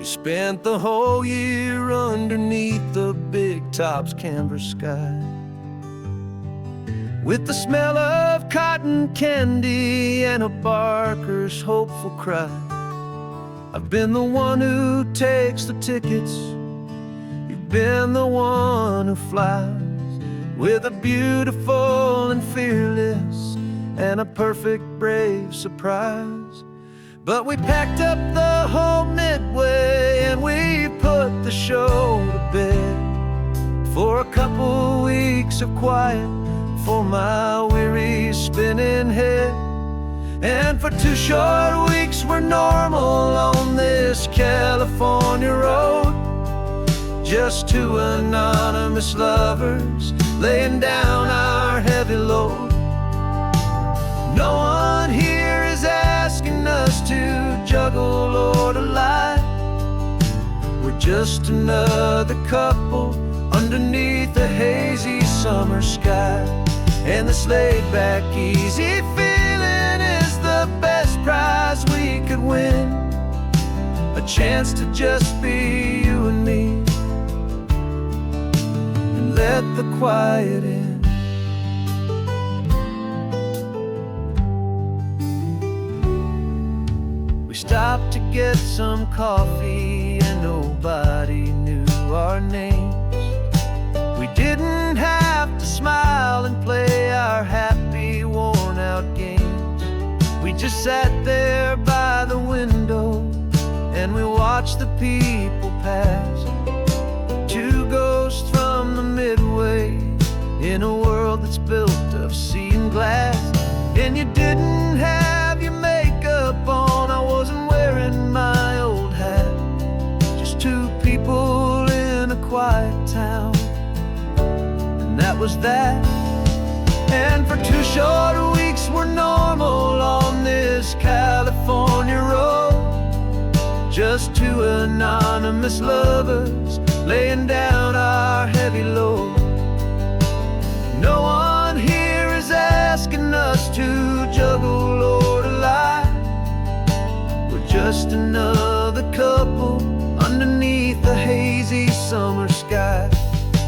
We spent the whole year underneath the big top's canvas sky, with the smell of cotton candy and a barker's hopeful cry. I've been the one who takes the tickets, you've been the one who flies, with a beautiful and fearless and a perfect brave surprise. But we packed up the whole Midway and we put the show to bed for a couple weeks of quiet for my weary spinning head. And for 2 short weeks we're normal on this California road, just 2 anonymous lovers laying down our heavy load. No one here is asking us to juggle or to lie. We're just another couple underneath a hazy summer sky. And this laid-back, easy feeling is the best prize we could win, a chance to just be you and me, and let the quiet in. We stopped to get some coffee and nobody knew our names. We didn't have to smile and play our happy, worn-out games. We just sat there by the window and we watched the people pass. 2 ghosts from the Midway in a world that's built of sea and glass. And you didn't have your makeup on, I wasn't wearing my old hat. Just 2 people in a quiet town, and that was that. And for 2 short weeks we're normal on this California road, just 2 anonymous lovers laying down our heavy load. No one here is asking us to juggle or to lie. We're just another couple underneath the hazy summer sky.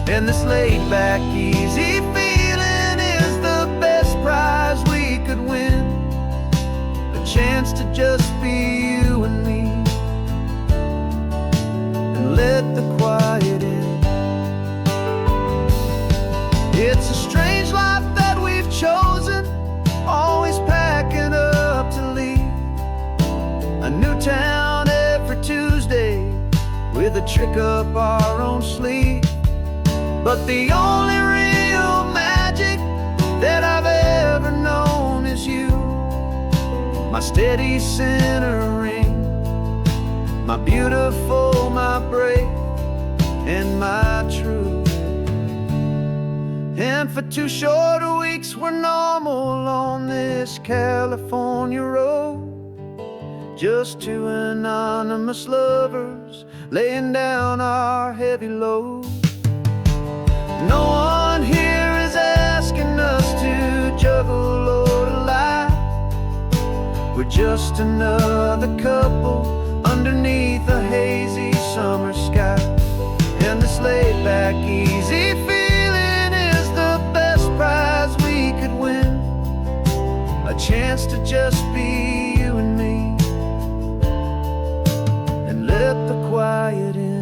And this laid-back, easy feeling is the best prize we could win, a chance to just be you and me, and let the quiet in. It's a strange life that we've chosen, always packing up to leave a new town every Tuesday with a trick up our own sleeve. But the only real magic that I've ever known is you, my steady centering, my beautiful, my brave, and my true. And for 2 short weeks we're normal on this California road, just 2 anonymous lovers laying down our heavy load. No one here is asking us to juggle or to lie. We're just another couple underneath a hazy summer sky. And this laid-back, easy feeling is the best prize we could win, a chance to just be you and me, and let the quiet in.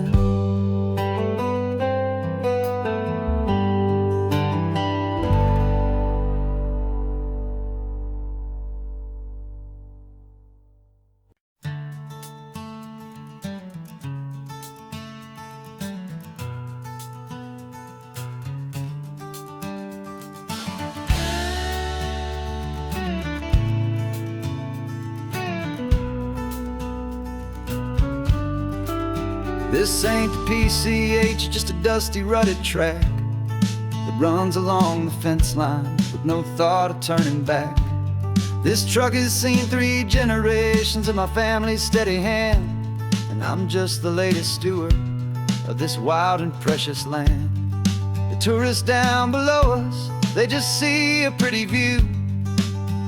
This ain't the PCH, just a dusty, rutted track that runs along the fence line with no thought of turning back. This truck has seen 3 generations of my family's steady hand, and I'm just the latest steward of this wild and precious land. The tourists down below us, they just see a pretty view.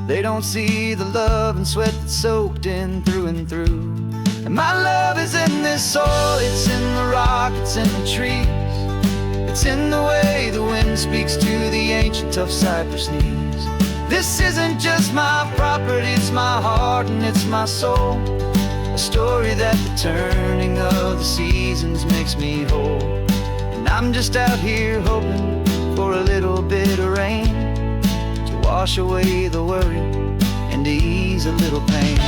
They don't see the love and sweat that's soaked in through and through. And My love is in this soil, it's in the rock, it's in the trees. It's in the way the wind speaks to the ancient tough cypress knees. This isn't just my property, it's my heart and it's my soul. A story that the turning of the seasons makes me whole. And I'm just out here hoping for a little bit of rain to wash away the worry and to ease a little pain.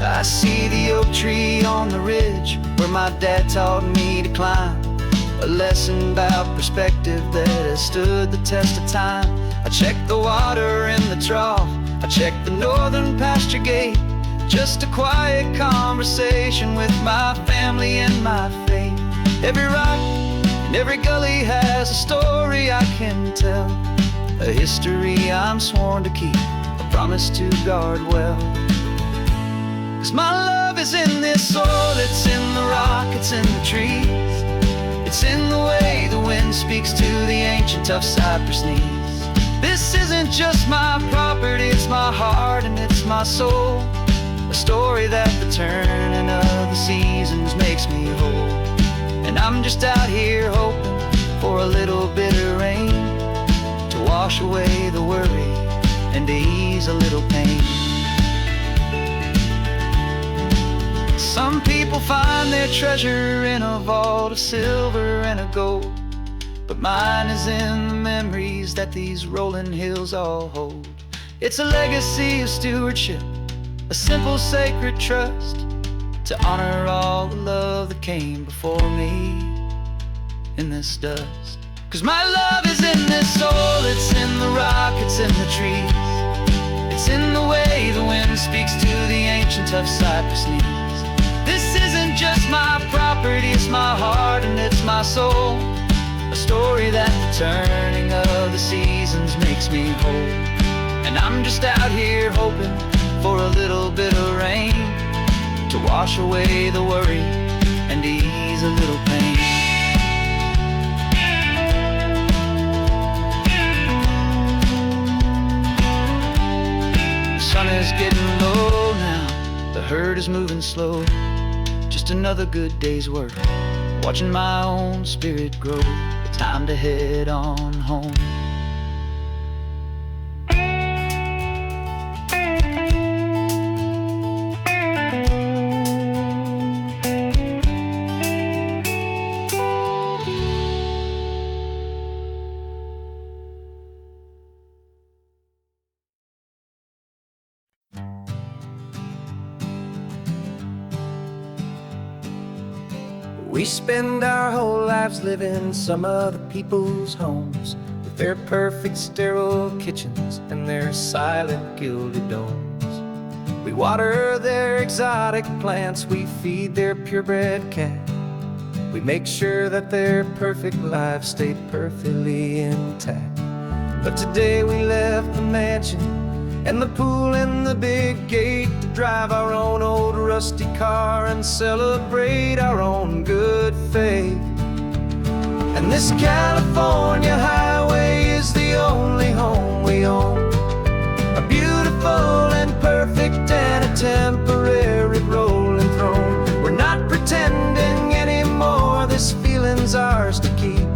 I see the oak tree on the ridge where my dad taught me to climb. A lesson about perspective that has stood the test of time. I check the water in the trough, I check the northern pasture gate. Just a quiet conversation with my family and my faith. Every rock and every gully has a story I can tell, a history I'm sworn to keep, a promise to guard well. 'Cause my love is in this soil, it's in the rock, it's in the trees. It's in the way the wind speaks to the ancient tough cypress knees. This isn't just my property, it's my heart and it's my soul. A story that the turning of the seasons makes me whole. And I'm just out here hoping for a little bit of rain to wash away the worry and to ease a little pain. Some people find their treasure in a vault of silver and of gold, but mine is in the memories that these rolling hills all hold. It's a legacy of stewardship, a simple sacred trust, to honor all the love that came before me in this dust. 'Cause my love is in this soil, it's in the rock, it's in the trees. It's in the way the wind speaks to the ancient tough cypress knees. This isn't just my property, it's my heart and it's my soul. A story that the turning of the seasons makes me whole. And I'm just out here hoping for a little bit of rain to wash away the worry and ease a little pain. The sun is getting low now, the herd is moving slow. Just another good day's work, watching my own spirit grow. Time to head on home. We spend our whole lives living some other people's homes, with their perfect sterile kitchens and their silent gilded domes. We water their exotic plants, we feed their purebred cat. We make sure that their perfect lives stay perfectly intact. But today we left the mansion and the pool and the big gate to drive our own old rusty car and celebrate our own good faith. And this California highway is the only home we own, a beautiful and perfect and a temporary rolling throne. We're not pretending anymore, this feeling's ours to keep,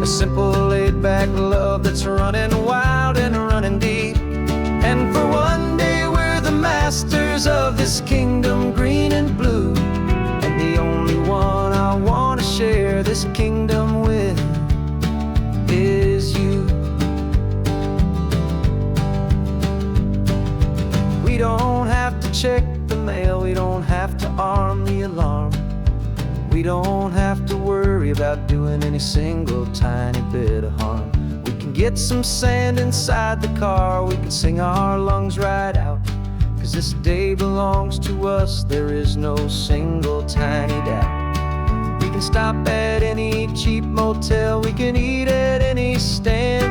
a simple laid-back love that's running wild and running deep. And for one day we're the masters of this kingdom green and blue, and the only one I want to share this kingdom with is you. We don't have to check the mail, we don't have to arm the alarm, we don't have to worry about doing any single tiny bit of harm. We can get some sand inside the car, we can sing our lungs right out, 'cause this day belongs to us, there is no single tiny doubt. We can stop at any cheap motel, we can eat at any stand,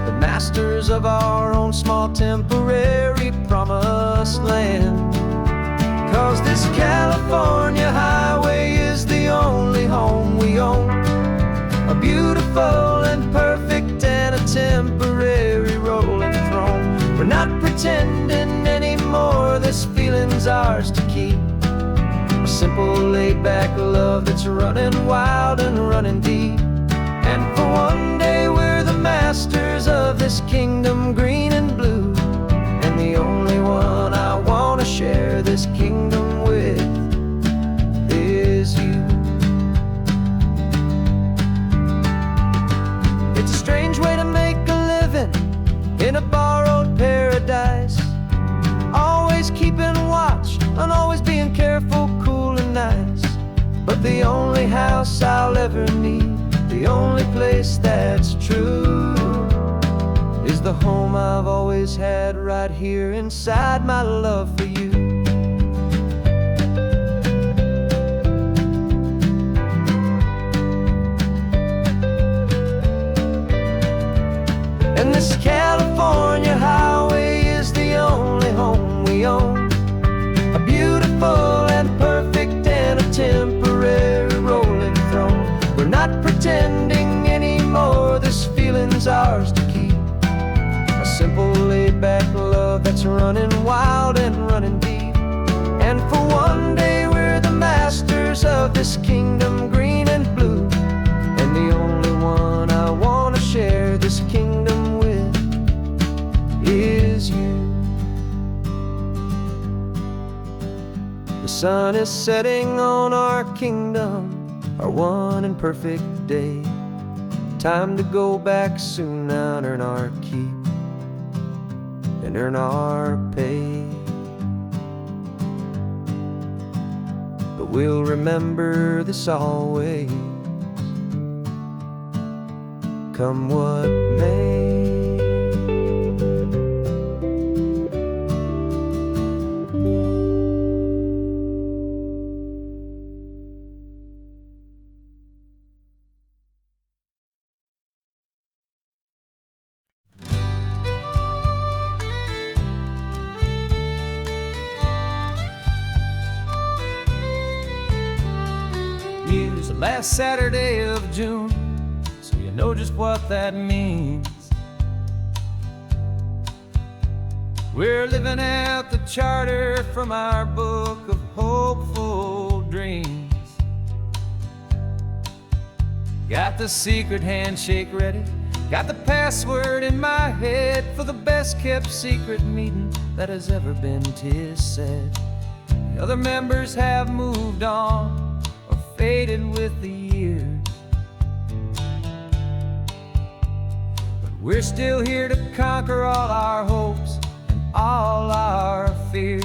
the masters of our own small temporary promised land. 'Cause this California highway is the only home we own, a beautiful and perfect and a pretending anymore. This feeling's ours to keep. A simple laid-back love that's running wild and running deep. And for one day we're the masters of this kingdom, green and blue. And the only one I want to share this kingdom with is you. It's a strange way to make a living in a borrowed paradise, always keeping watch and always being careful, cool and nice. But the only house I'll ever need, the only place that's true, is the home I've always had right here inside my love for you. And this California highway is the only home we own, a beautiful and perfect and a temporary rolling throne. We're not pretending anymore, this feeling's ours to keep. A simple laid-back love that's running wild and running deep. And for one day we're the masters of this kingdom, green and blue. And the only one I want to share this kingdom with is you. The sun is setting on our kingdom, our one and perfect day. Time to go back soon now and earn our keep and earn our pay. But we'll remember this always, come what may. Use the last Saturday of June, so you know just what that means. We're living out the charter from our book of hopeful dreams. Got the secret handshake ready, got the password in my head for the best kept secret meeting that has ever been, 'tis said. The other members have moved on or faded with the years, but we're still here to conquer all our hopes and all our fears.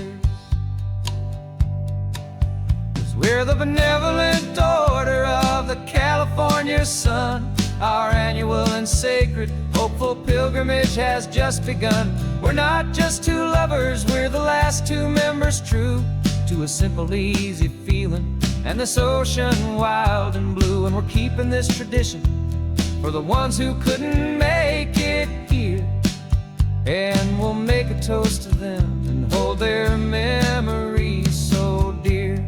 'Cause we're the benevolent order of the California sun. Our annual and sacred hopeful pilgrimage has just begun. We're not just two lovers, we're the last two members true to a simple, easy feeling and this ocean wild and blue. And we're keeping this tradition for the ones who couldn't make it here. And we'll make a toast to them and hold their memories so dear.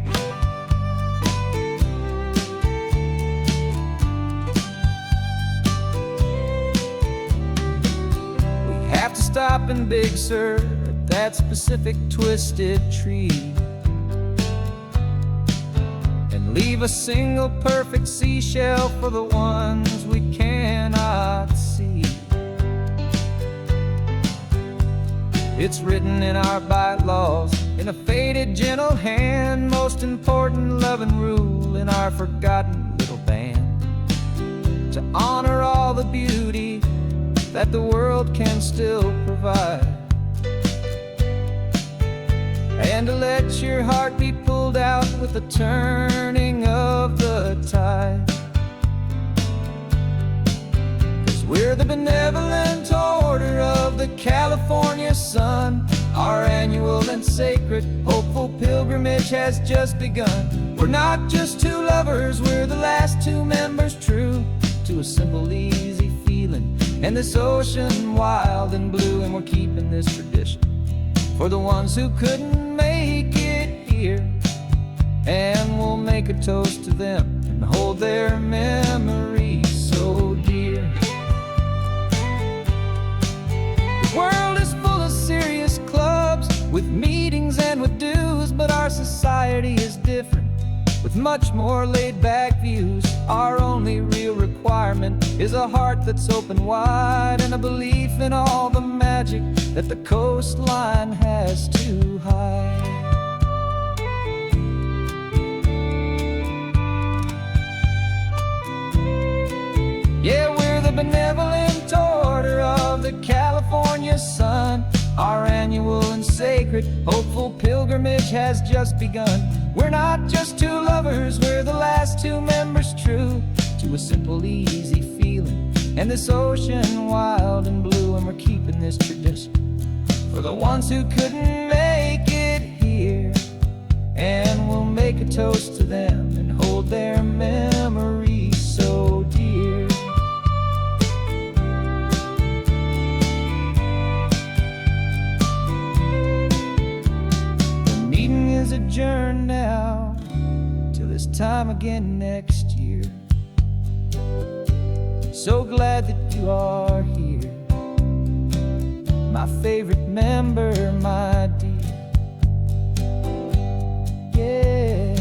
We have to stop in Big Sur at that specific twisted tree, leave a single perfect seashell for the ones we cannot see. It's written in our bylaws in a faded gentle hand, most important love and rule in our forgotten little band, to honor all the beauty that the world can still provide, and to let your heart be pulled out with the turning of the tide. 'Cause we're the benevolent order of the California sun. Our annual and sacred hopeful pilgrimage has just begun. We're not just two lovers, we're the last two members true to a simple, easy feeling and this ocean wild and blue. And we're keeping this tradition for the ones who couldn't make it here. And we'll make a toast to them and hold their memories so dear. The world is full of serious with much more laid-back views. Our only real requirement is a heart that's open wide, and a belief in all the magic that the coastline has to hide. Yeah, we're the benevolent order of the California sun. Our annual and sacred, hopeful pilgrimage has just begun. We're not just two lovers, we're the last two members true to a simple, easy feeling, and this ocean wild and blue. And we're keeping this tradition for the ones who couldn't make it here, and we'll make a toast to them and hold their memories so dear. Adjourn now till this time again next year. So glad that you are here, my favorite member, my dear. Yeah,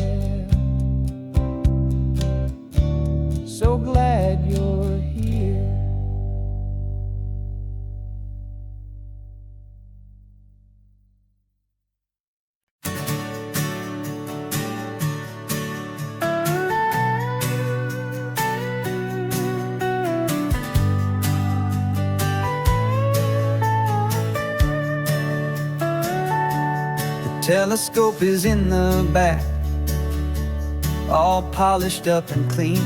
so glad you're here. Telescope is in the back, all polished up and clean.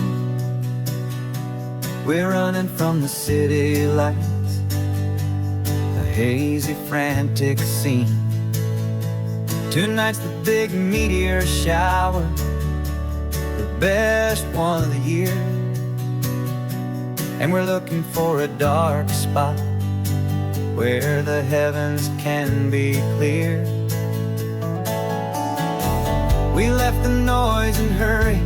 We're running from the city lights, a hazy, frantic scene. Tonight's the big meteor shower, the best one of the year. And we're looking for a dark spot where the heavens can be clear. We left the noise and hurry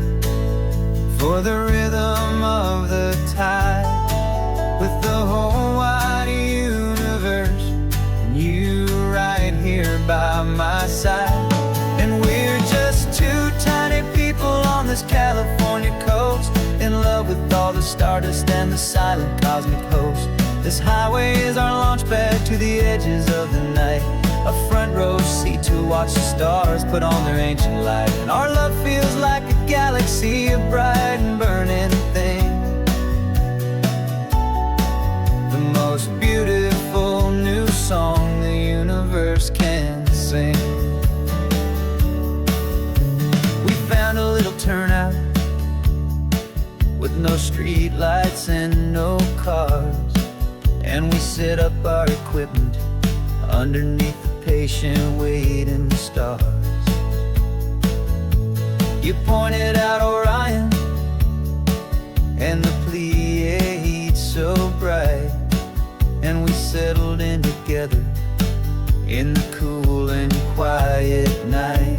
for the rhythm of the tide, with the whole wide universe and you right here by my side. And we're just two tiny people on this California coast, in love with all the stardust and the silent cosmic host. This highway is our launch pad to the edges of the night, a front row seat to watch the stars put on their ancient light. And our love feels like a galaxy, a bright and burning thing, the most beautiful new song the universe can sing. We found a little turnout with no street lights and no cars, and we set up our equipment underneath the patient waiting stars. You pointed out Orion and the Pleiades so bright, and we settled in together in the cool and quiet night,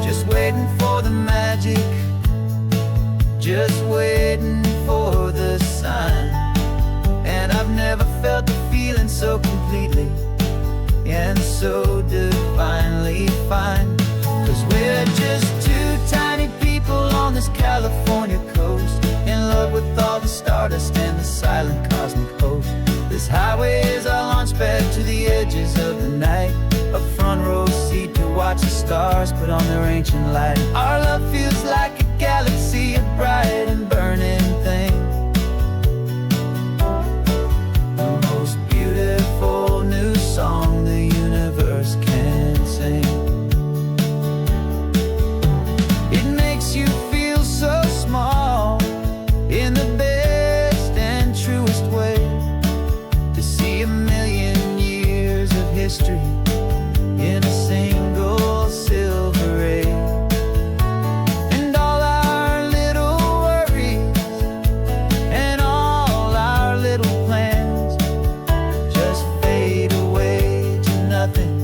just waiting for the magic, just waiting for the sign. And I've never felt the feeling so completely and so divinely fine, 'cause we're just two tiny people on this California coast, in love with all the stardust and the silent cosmic host. This highway is our launch pad to the edges of the night, a front row seat to watch the stars put on their ancient light. Our love feels like a galaxy, a bright and burning thing, new song the universe can sing. It makes you feel so small in the best and truest way, to see a million years of history in a single silver ray. And all our little worries and all our little plans just fade away to nothing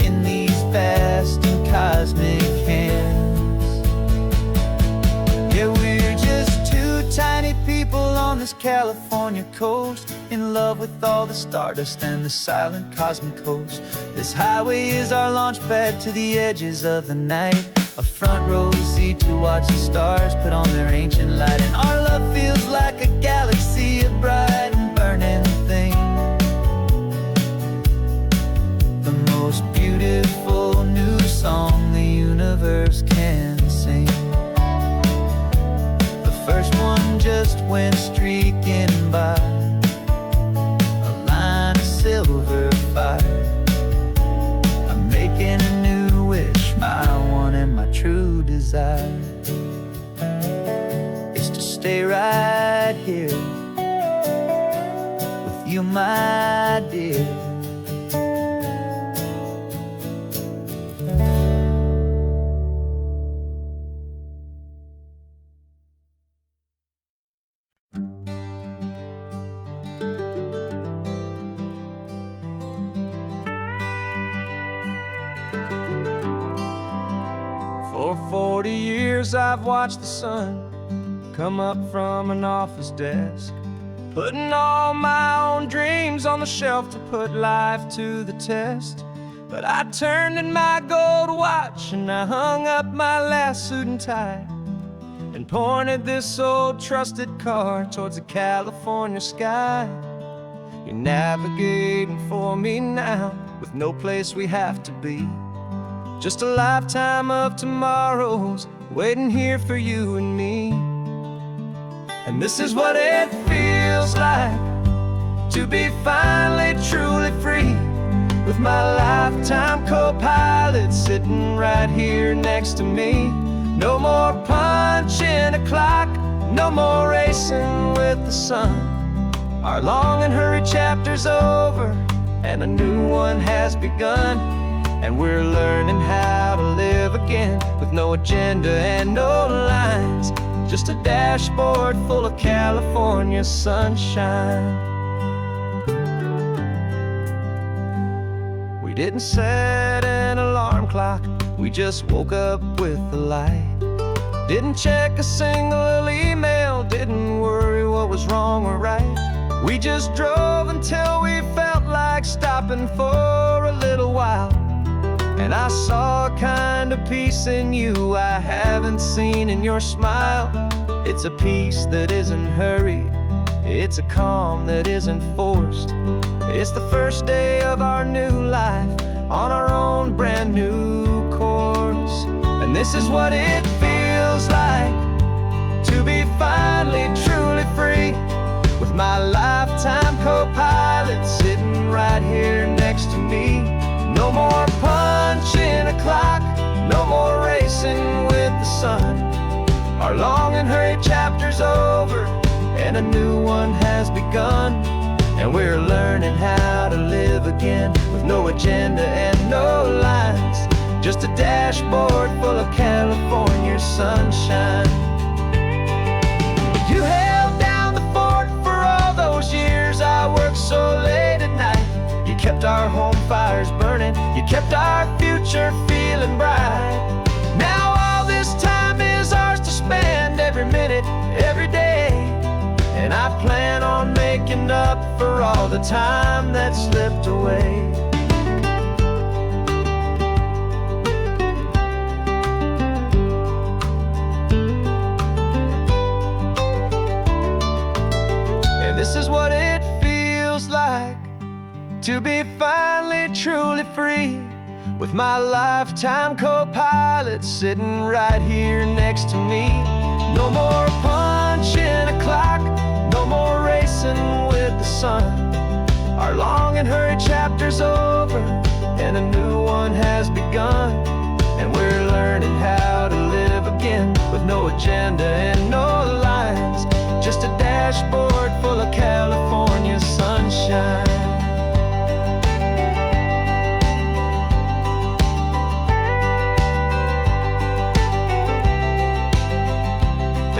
in these vast and cosmic hands. Yeah, we're just two tiny people on this California coast, in love with all the stardust and the silent cosmic host. This highway is our launch pad to the edges of the night, a front row seat to watch the stars put on their ancient light. And our love feels like a galaxy of bright and burning things, the most beautiful new song the universe can sing. The first one just went streaking by, a line of silver fire. I'm making a new wish, my one and my true desire is to stay right here with you, my dear. For 40 years I've watched the sun come up from an office desk, putting all my own dreams on the shelf to put life to the test. But I turned in my gold watch and I hung up my last suit and tie, and pointed this old trusted car towards the California sky. You're navigating for me now, with no place we have to be, just a lifetime of tomorrows waiting here for you and me. And this is what it feels like to be finally truly free, with my lifetime co-pilot sitting right here next to me. No more punching a clock, no more racing with the sun. Our long and hurried chapter's over and a new one has begun. And we're learning how to live again, with no agenda and no lines, just a dashboard full of California sunshine. We didn't set an alarm clock, we just woke up with the light. Didn't check a single email, didn't worry what was wrong or right. We just drove until we felt like stopping for a little while. And I saw a kind of peace in you I haven't seen in your smile. It's a peace that isn't hurried, it's a calm that isn't forced. It's the first day of our new life on our own brand new course. And this is what it feels like to be finally truly free, with my lifetime co-pilot sitting right here next to me. No more punching a clock, no more racing with the sun. Our long and hurried chapter's over and a new one has begun. And we're learning how to live again, with no agenda and no lines, just a dashboard full of California sunshine. You held down the fort for all those years I worked so late at night. You kept our home fires burning, you kept our future feeling bright. Now all this time is ours to spend, every minute, every day. And I plan on making up for all the time that slipped away. And this is what it feels like to be finally truly free, with my lifetime co-pilot sitting right here next to me. No more punching a clock, no more racing with the sun. Our long and hurried chapter's over and a new one has begun. And we're learning how to live again, with no agenda and no lines, just a dashboard full of California sunshine.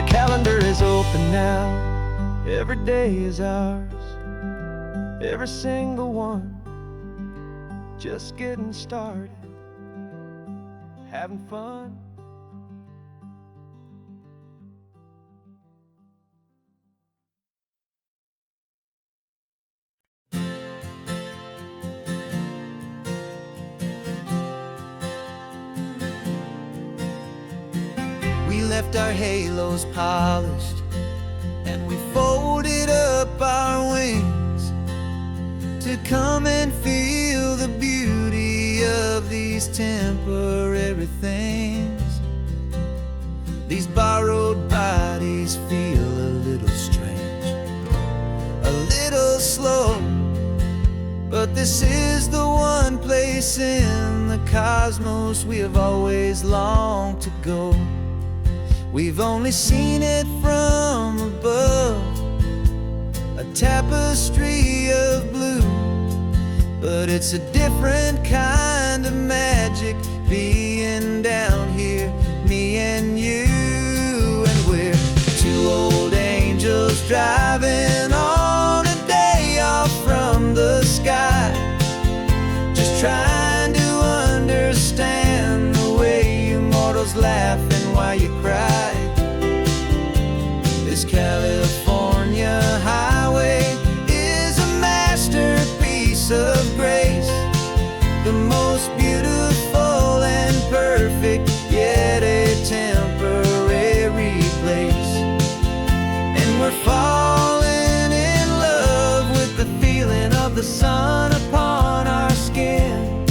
Calendar is open now, every day is ours, every single one, just getting started, having fun. left our halos polished, and we folded up our wings to come and feel the beauty of these temporary things. These borrowed bodies feel a little strange, a little slow, but this is the one place in the cosmos we have always longed to go. We've only seen it from above, a tapestry of blue, but it's a different kind of magic being down here, me and you. And we're two old angels driving on a day off from the sky, just trying to understand the way you mortals laugh and why you cry. This California highway is a masterpiece of grace, the most beautiful and perfect, yet a temporary place. And we're falling in love with the feeling of the sun upon our skin,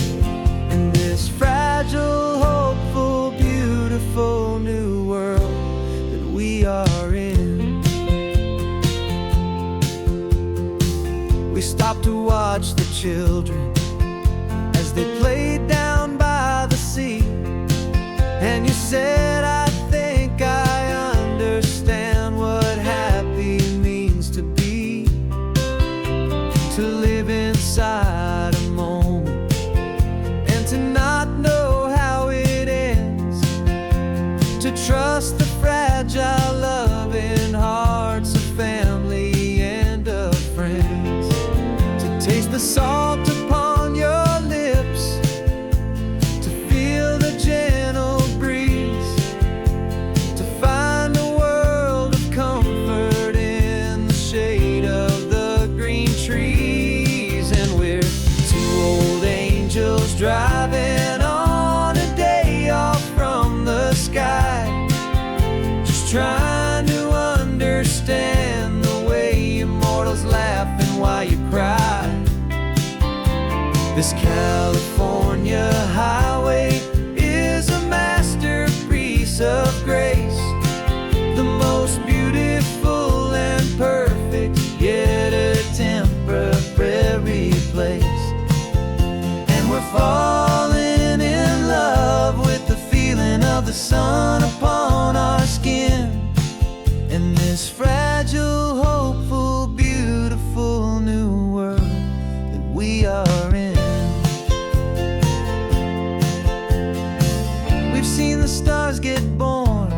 in this fragile, hopeful, beautiful new world that we are in. We stopped to watch the children as they played down by the sea, and you said, I think I understand what happy means to be, to live inside a moment and to not know how it ends, to trust the fragile loving hearts of family and of friends, to taste the salt upon your lips, to feel the gentle breeze, to find a world of comfort in the shade of the green trees. And we're two old angels driving on a day off from the sky, just trying to understand the way you mortals laugh and why you cry. This California highway is a masterpiece of grace, the most beautiful and perfect, yet a temporary place. And we're falling in love with the feeling of the sun upon our skin, in this fragile, hopeful, beautiful new world that we are in. We've seen the stars get born,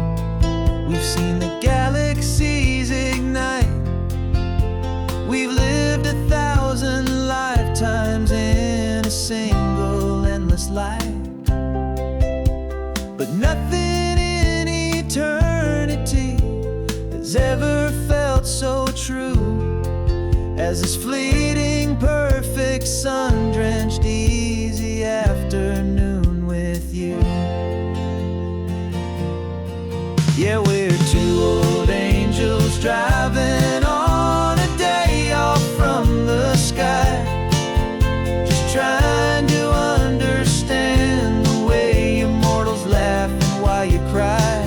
we've seen the galaxies ignite, we've lived 1,000 lifetimes in a single endless life, but nothing in eternity has ever felt so true as this fleeting, perfect, sun-drenched, easy afternoon with you. Yeah, we're two old angels driving on a day off from the sky, just trying to understand the way you mortals laugh and why you cry.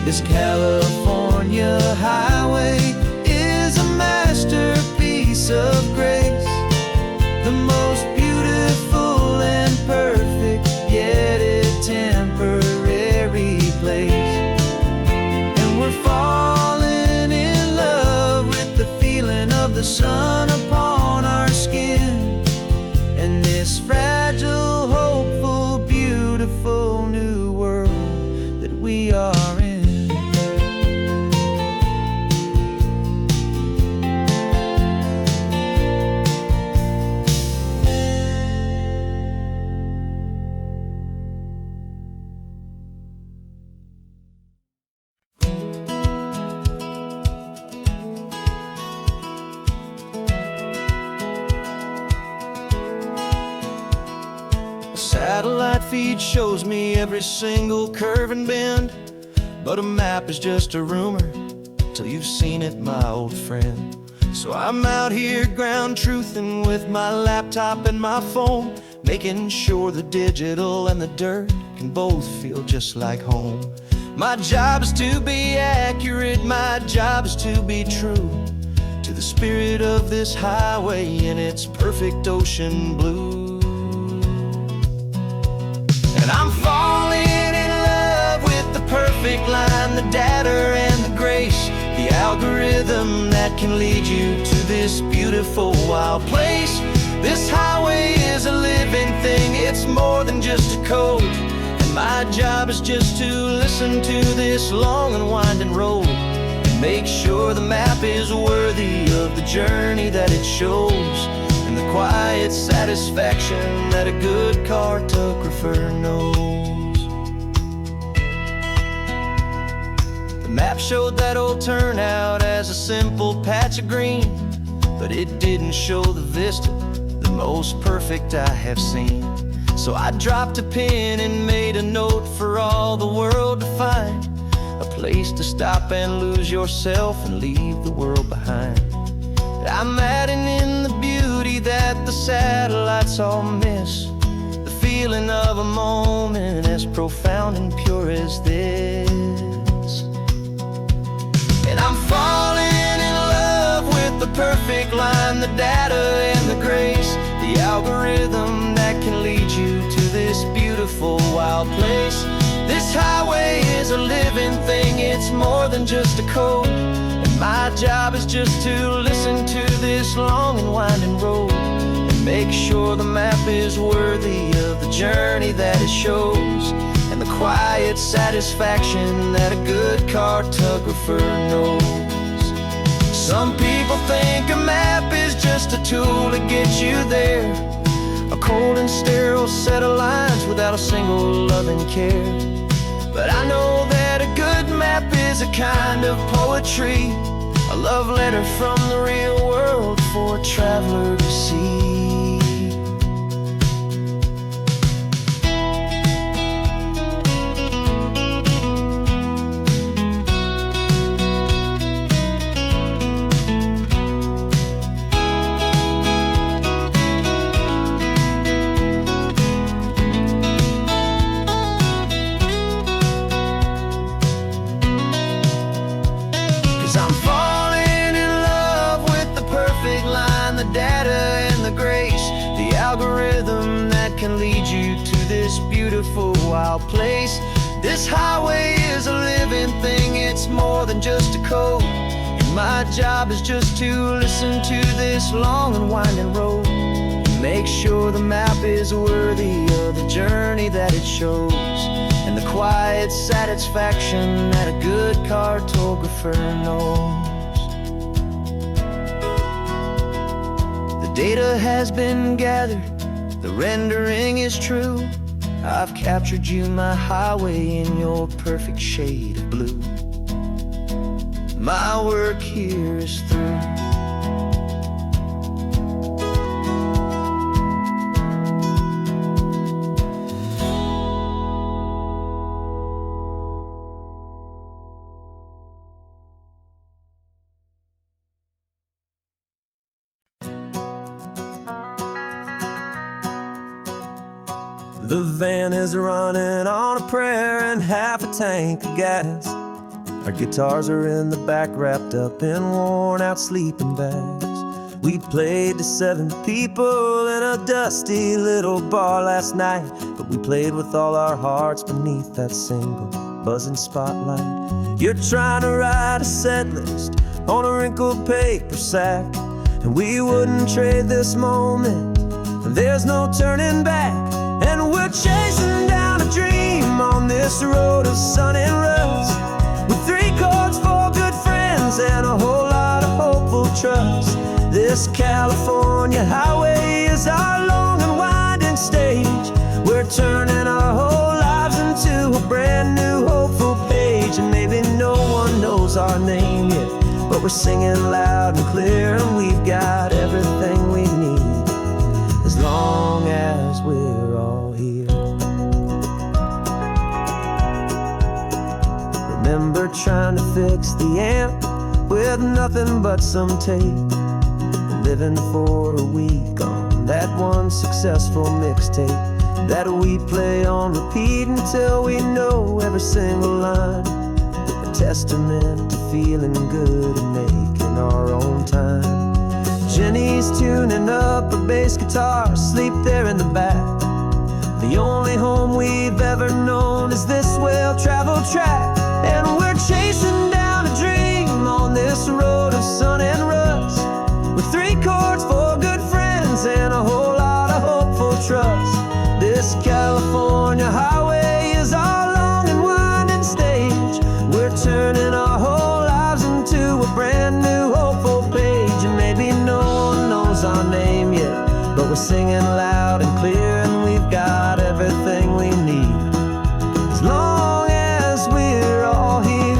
This California highway is a masterpiece of grace, the most beautiful and perfect, yet a temporary place. And we're falling in love with the feeling of the sun upon our skin, and this fragile, hopeful, beautiful new world that we are in. feed shows me every single curve and bend, but a map is just a rumor till you've seen it, my old friend. So I'm out here ground truthin' with my laptop and my phone, making sure the digital and the dirt can both feel just like home. My job is to be accurate, my job is to be true to the spirit of this highway in its perfect ocean blue. And I'm falling in love with the perfect line, the data and the grace, the algorithm that can lead you to this beautiful wild place. This highway is a living thing, it's more than just a code. And my job is just to listen to this long and winding road and make sure the map is worthy of the journey that it shows, and the quiet satisfaction that a good cartographer knows. The map showed that old turnout as a simple patch of green, but it didn't show the vista, the most perfect I have seen. So I dropped a pin and made a note for all the world to find, a place to stop and lose yourself and leave the world behind. I'm adding in the beauty that the satellites all miss, the feeling of a moment as profound and pure as this. And I'm falling in love with the perfect line, the data and the grace, the algorithm that can lead you to this beautiful wild place. This highway is a living thing, it's more than just a code. And my job is just to listen to this long and winding road and make sure the map is worthy of the journey that it shows, and the quiet satisfaction that a good cartographer knows. Some people think a map is just a tool to get you there, a cold and sterile set of lines without a single loving care. But I know that a good map is a kind of poetry, a love letter from the real world for a traveler to see. 'Cause I'm falling in love with the perfect line, the data and the grace, the algorithm that can lead you to this beautiful wild place. This highway is a living thing, it's more than just a code. And my job is just to listen to this long and winding road and make sure the map is worthy of the journey that it shows, and the quiet satisfaction that a good cartographer knows. The data has been gathered, the rendering is true. I've captured you, my highway, in your perfect shade of blue. My work here is through. The van is running on a prayer and half a tank of gas. Our guitars are in the back, wrapped up in worn-out sleeping bags. We played to 7 people in a dusty little bar last night, but we played with all our hearts beneath that single buzzing spotlight. You're trying to write a set list on a wrinkled paper sack, and we wouldn't trade this moment. There's no turning back. And we're chasing down a dream on this road of sun and rust, with 3 chords, 4 good friends, and a whole lot of hopeful trust. This California highway is our long and winding stage. We're turning our whole lives into a brand new hopeful page. And maybe no one knows our name yet, but we're singing loud and clear, and we've got everything we need as long as we're all here. Remember trying to fix the amp with nothing but some tape, living for a week on that one successful mixtape that we play on repeat until we know every single line. A testament to feeling good and making our own time. Jenny's tuning up her bass guitar, asleep there in the back. The only home we've ever known is this well-traveled track. And we're chasing down a dream on this road of sun and rust, with 3 chords, 4 good friends, and a whole lot of hopeful trust. This California highway is our long and winding stage. We're turning our whole lives into a brand new hopeful page. And maybe no one knows our name yet, but we're singing loud and clear, and we've got everything we need, as long as we're all here.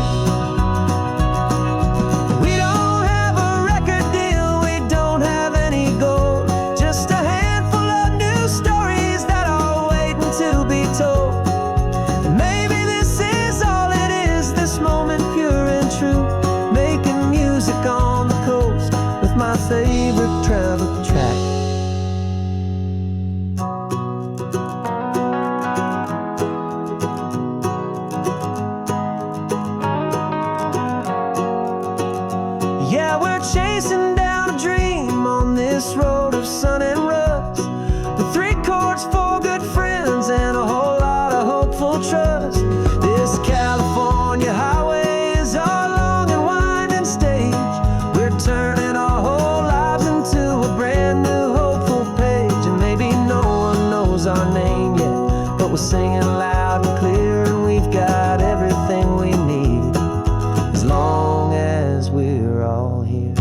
We don't have a record deal, we don't have any gold, just a handful of new stories that are waiting to be told. And maybe this is all it is, this moment pure and true, making music on the coast with my favorite travel track. Yeah, we're chasing down a dream on this road of sun and rust, with 3 chords, 4 good friends, and a whole lot of hopeful trust. This California highway is our long and winding stage. We're turning our whole lives into a brand new hopeful page. And maybe no one knows our name yet, but we're singing loud and clear, and we've got everything we need, as long as we're all here.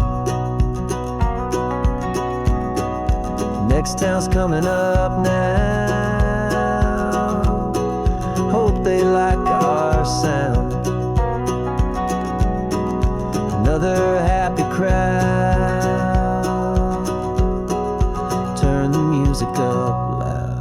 Next town's coming up now, hope they like our sound. Another happy crowd, turn the music up loud.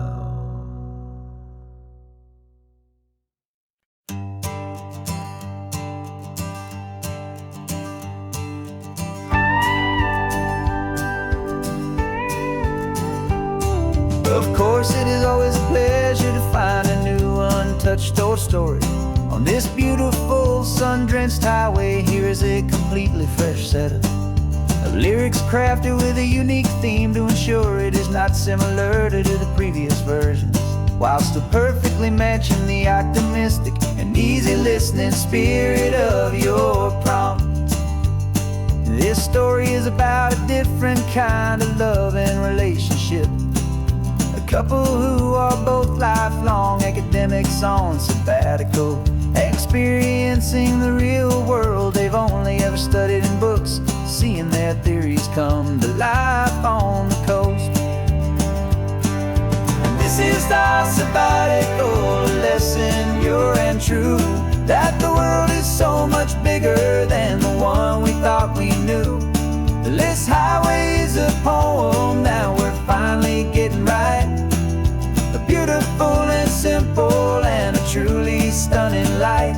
Of course, it is always a pleasure to find a new untouched old story. On this beautiful sun-drenched highway, here is a completely fresh set of lyrics crafted with a unique theme to ensure it is not similar to the previous versions, while still perfectly matching the optimistic and easy listening spirit of your prompt. This story is about a different kind of love and relationship. A couple who are both lifelong academics on sabbatical, experiencing the real world they've only ever studied in books, seeing their theories come to life on the coast. And this is our sabbatical lesson, pure and true, that the world is so much bigger than the one we thought we knew. This highway is a poem that we're finally getting right, a beautiful and simple and a truly stunning light.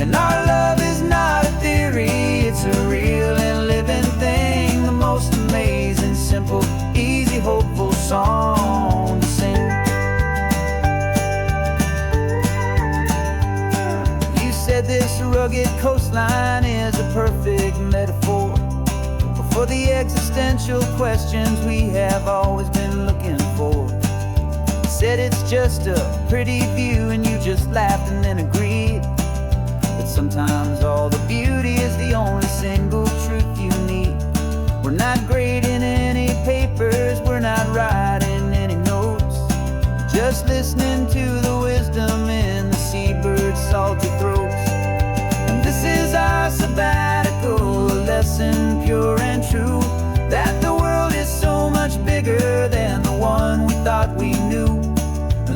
And our love is not a theory, it's a real and living thing, the most amazing, simple, easy, hopeful song to sing. You said this rugged coastline is a perfect metaphor for the existential questions we have always been looking for. Said it's just a pretty view, and you just laughed and then agreed that sometimes all the beauty is the only single truth you need. We're not grading any papers, we're not writing any notes, just listening to the wisdom in the seabird's salty throats. And this is our sabbatical lesson, pure and true, that the world is so much bigger than the one we thought we knew.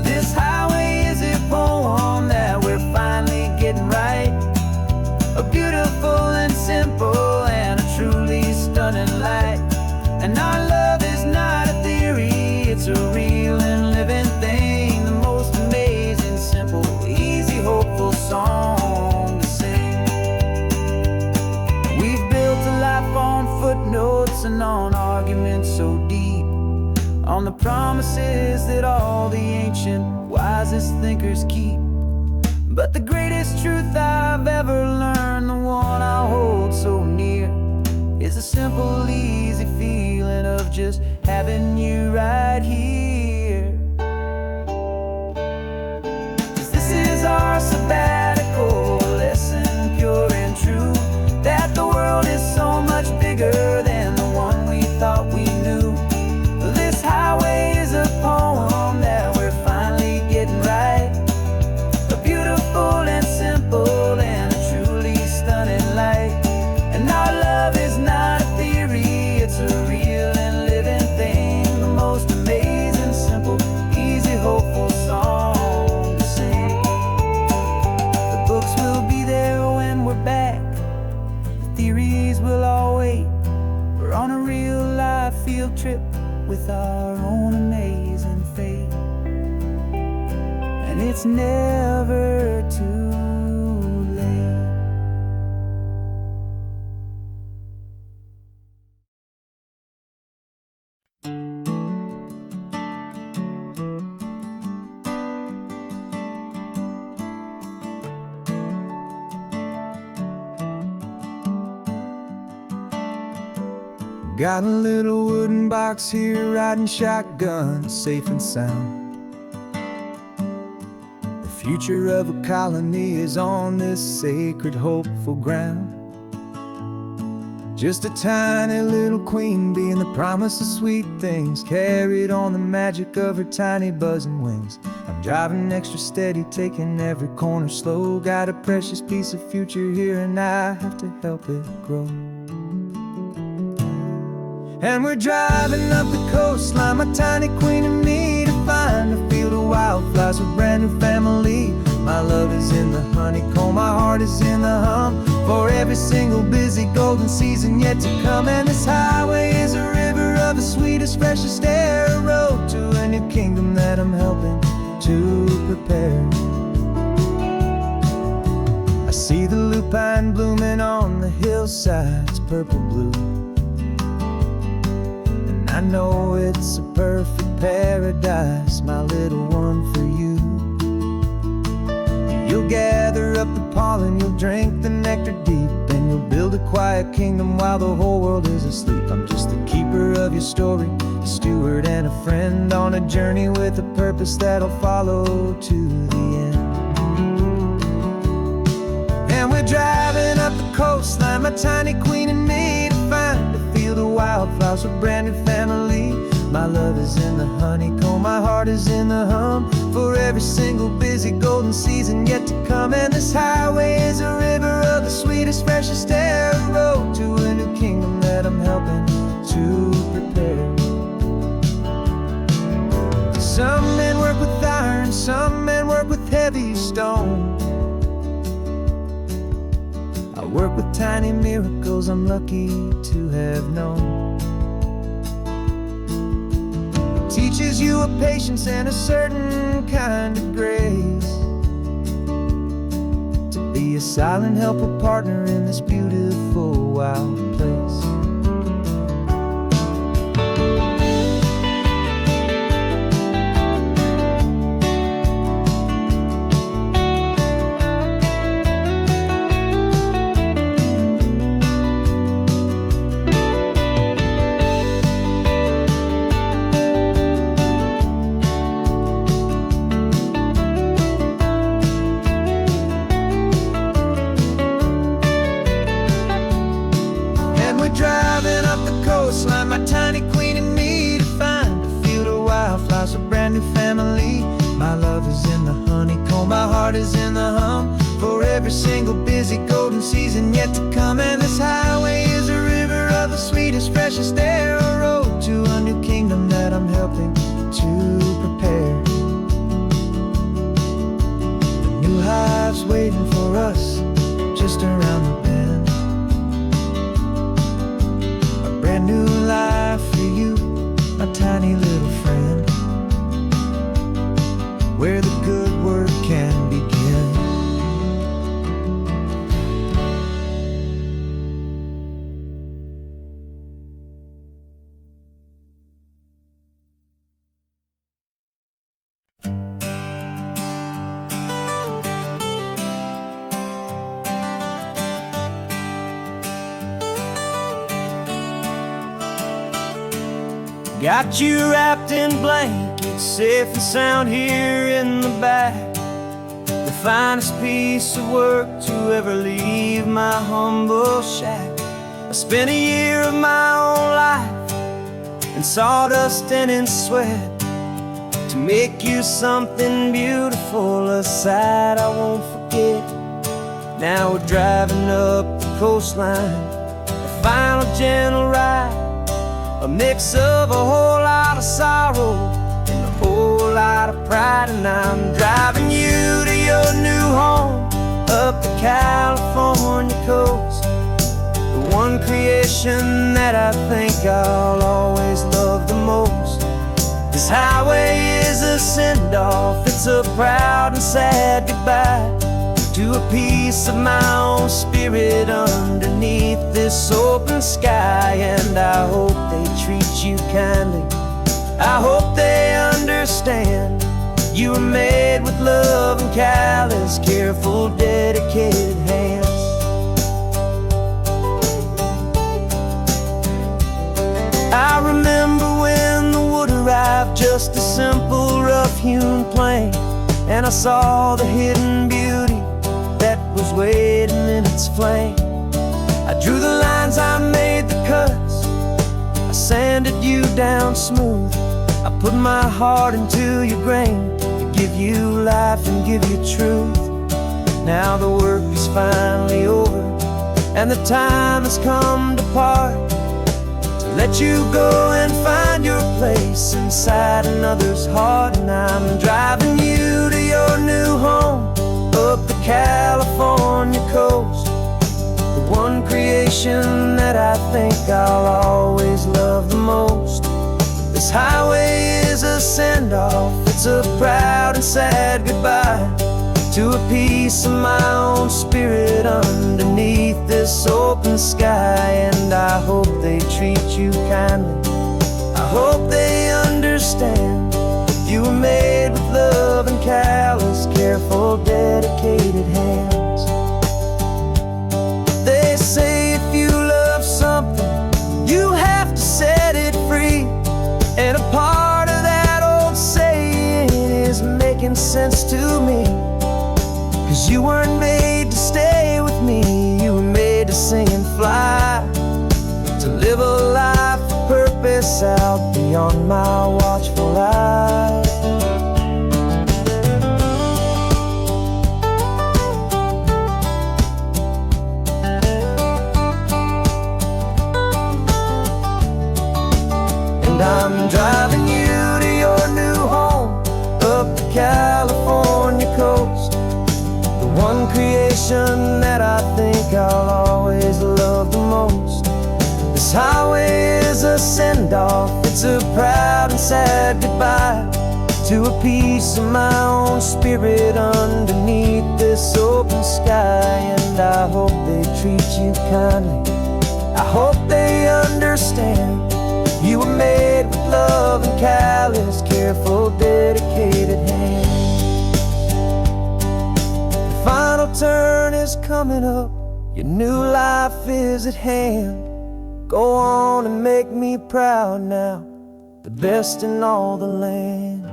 This highway is a poem that we're finally getting right, a beautiful and simple and a truly stunning light. And our love is not a theory, it's a real and living thing, the most amazing, simple, easy, hopeful song to sing. on the promises that all the ancient, wisest thinkers keep. But the greatest truth I've ever learned, the one I hold so near, is a simple, easy feeling of just having you right here. 'Cause this is our sabbatical lesson, pure and true, that the world is so much bigger than the one we thought we knew. This highway is a poem that we're finally getting right, a beautiful and simple and a truly stunning light. And our love is not a theory, it's a real and living thing, the most amazing, simple, easy, hopeful song to sing. The books will be there when we're back, the theories will all wait. We're on a real life field trip with our own amazing fate, and it's never too late. Got a little wooden box here, riding shotgun, safe and sound. The future of a colony is on this sacred, hopeful ground. Just a tiny little queen bee and the promise of sweet things, carried on the magic of her tiny buzzing wings. I'm driving extra steady, taking every corner slow. Got a precious piece of future here and I have to help it grow. And we're driving up the coastline, my tiny queen and me, to find a field of wildflowers with brand new family. My love is in the honeycomb, my heart is in the hum, for every single busy golden season yet to come. And this highway is a river of the sweetest, freshest air, a road to a new kingdom that I'm helping to prepare. I see the lupine blooming on the hillsides, purple blue, I know it's a perfect paradise, my little one, for you. You'll gather up the pollen, you'll drink the nectar deep, and you'll build a quiet kingdom while the whole world is asleep. I'm just the keeper of your story, a steward and a friend, on a journey with a purpose that'll follow to the end. And we're driving up the coastline, my tiny queen and me, to find a field of wildflowers with brand new family. My love is in the honeycomb, my heart is in the hum, for every single busy golden season yet to come. And this highway is a river of the sweetest, freshest air, a road to a new kingdom that I'm helping to prepare. Some men work with iron, some men work with heavy stone. I work with tiny miracles I'm lucky to have known. It teaches you a patience and a certain kind of grace, to be a silent, helpful partner in this beautiful, wild place. Driving up the coastline, my tiny queen and me, to find a field of wildflowers, a brand new family. My love is in the honeycomb, my heart is in the hum, for every single busy golden season yet to come. And this highway is a river of the sweetest, freshest air, a road to a new kingdom that I'm helping to prepare. A new hive's waiting for us just around the bend. Brand new life for you, my tiny little friend, where the good work can begin. Got you wrapped in blankets, safe and sound here in the back. The finest piece of work to ever leave my humble shack. I spent a year of my own life in sawdust and in sweat to make you something beautiful, a sight I won't forget. Now we're driving up the coastline, a final gentle ride, a mix of a whole lot of sorrow and a whole lot of pride. And I'm driving you to your new home up the California coast, the one creation that I think I'll always love the most. This highway is a send-off, it's a proud and sad goodbye to a piece of my own spirit underneath this open sky. And I hope they treat you kindly, I hope they understand. You were made with love and callous, careful, dedicated hands. I remember when the wood arrived, just a simple rough-hewn plank, and I saw the hidden beauty that was waiting in its flame. I drew the lines, I made the cuts, I sanded you down smooth. I put my heart into your grain to give you life and give you truth. Now the work is finally over and the time has come to part, to let you go and find your place inside another's heart. And I'm driving you to your new home up the California coast, the one creation that I think I'll always love the most. This highway is a send-off, it's a proud and sad goodbye to a piece of my own spirit underneath this open sky. And I hope they treat you kindly, I hope they understand. You were made with love and callous, careful, dedicated hands. They say if you love something, you have to set it free. And a part of that old saying is making sense to me, 'cause you weren't made to stay with me, you were made to sing and fly, to live a life of purpose out beyond my watchful eye. And I'm driving you to your new home up the California coast, the one creation that I think I'll always love the most. This highway is a send-off, it's a proud and sad goodbye to a piece of my own spirit underneath this open sky. And I hope they treat you kindly, I hope they understand. You were made with love and callous, careful, dedicated hands. The final turn is coming up, your new life is at hand. Go on and make me proud now, the best in all the land.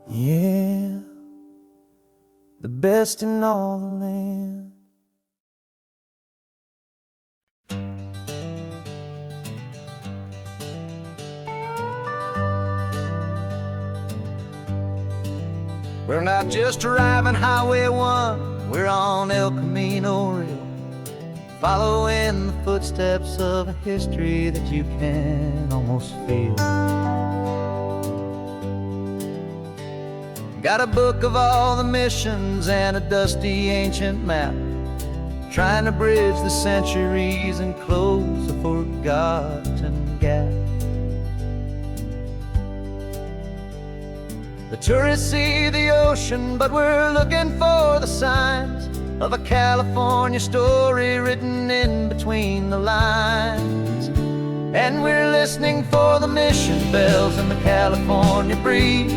Yeah, the best in all the land. We're not just driving Highway 1, we're on El Camino Real, following the footsteps of a history that you can almost feel. Got a book of all the missions and a dusty ancient map, trying to bridge the centuries and close a forgotten gap. The tourists see the ocean, but we're looking for the signs of a California story written in between the lines. And we're listening for the mission bells in the California breeze,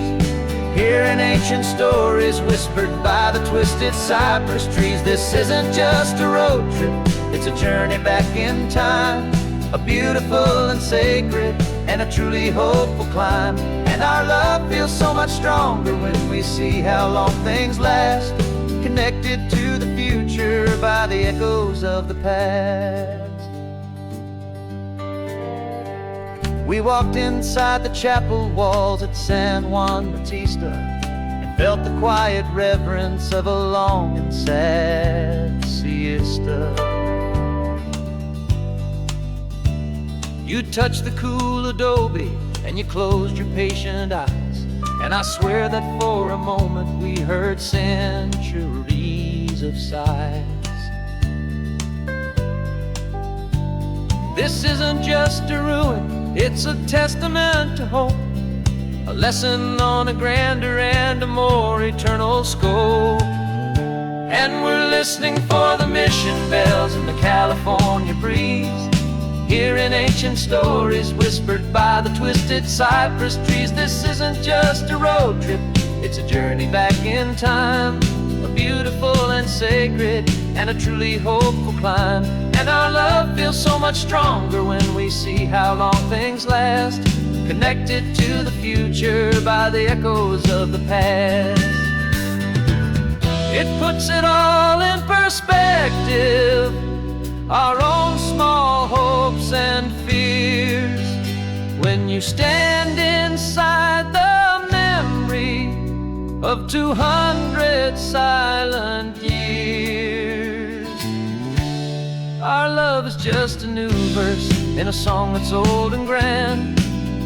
hearing ancient stories whispered by the twisted cypress trees. This isn't just a road trip, it's a journey back in time, a beautiful and sacred, and a truly hopeful climb. And our love feels so much stronger when we see how long things last, connected to the future by the echoes of the past. We walked inside the chapel walls at San Juan Bautista and felt the quiet reverence of a long and sad siesta. You touched the cool adobe and you closed your patient eyes, and I swear that for a moment we heard centuries of sighs. This isn't just a ruin, it's a testament to hope, a lesson on a grander and a more eternal scope. And we're listening for the mission bells in the California breeze, hearing ancient stories whispered by the twisted cypress trees. This isn't just a road trip, it's a journey back in time, a beautiful and sacred, and a truly hopeful climb. And our love feels so much stronger when we see how long things last, connected to the future by the echoes of the past. It puts it all in perspective, our own small hopes and fears, when you stand inside the memory of 200 silent years. Our love is just a new verse in a song that's old and grand,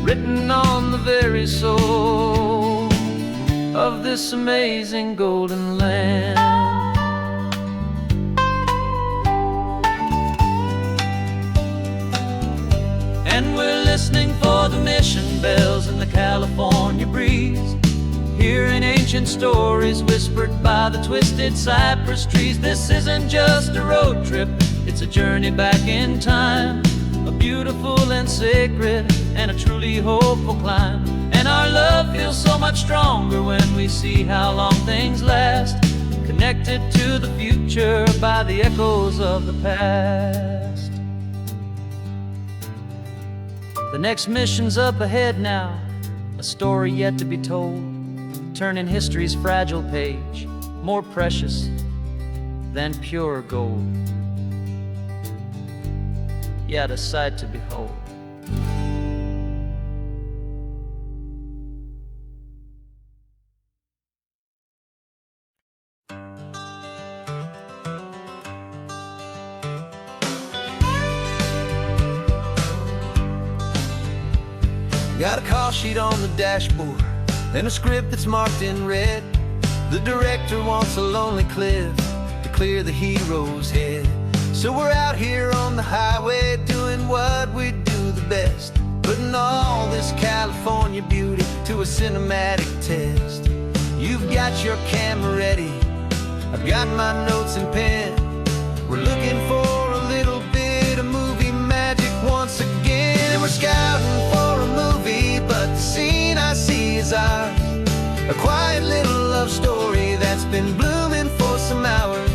written on the very soul of this amazing golden land. And we're listening for the mission bells in the California breeze, hearing ancient stories whispered by the twisted cypress trees. This isn't just a road trip, it's a journey back in time, a beautiful and sacred, and a truly hopeful climb. And our love feels so much stronger when we see how long things last, connected to the future by the echoes of the past. The next mission's up ahead now, a story yet to be told, turning history's fragile page more precious than pure gold. Yet a sight to behold. Got a call sheet on the dashboard and a script that's marked in red. The director wants a lonely cliff to clear the hero's head. So we're out here on the highway doing what we do the best, putting all this California beauty to a cinematic test. You've got your camera ready, I've got my notes and pen. We're looking for a little bit of movie magic once again. And we're scouting for a movie, but the scene I see is ours, a quiet little love story that's been blooming for some hours.